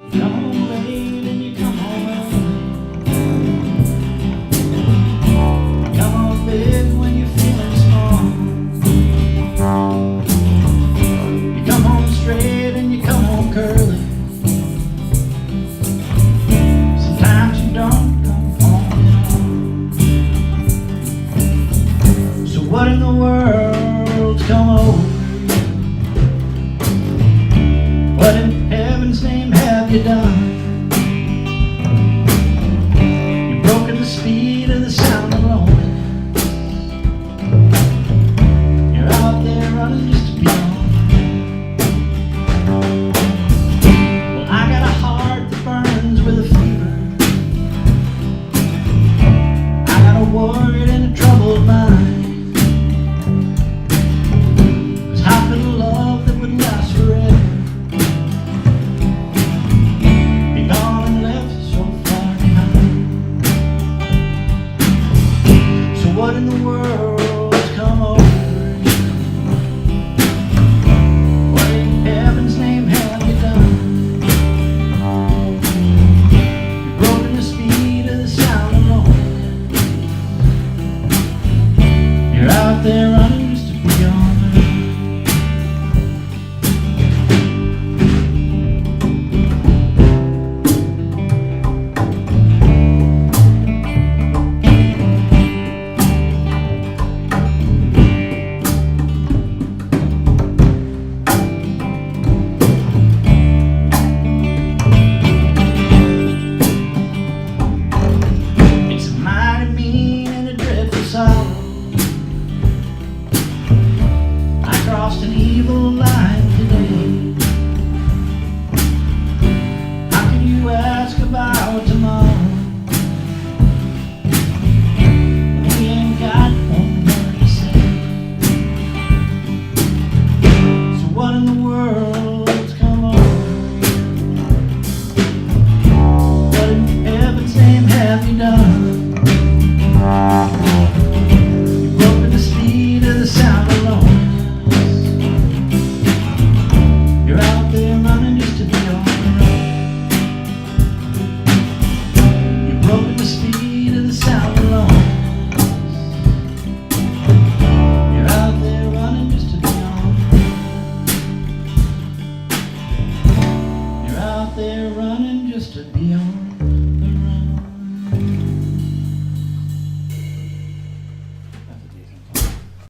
Come home late and you come home early. Come home big when you're feeling small. You come home straight and you come home curly. Sometimes you don't come home at all. So what in the world's come over you? What in heaven's name have you done?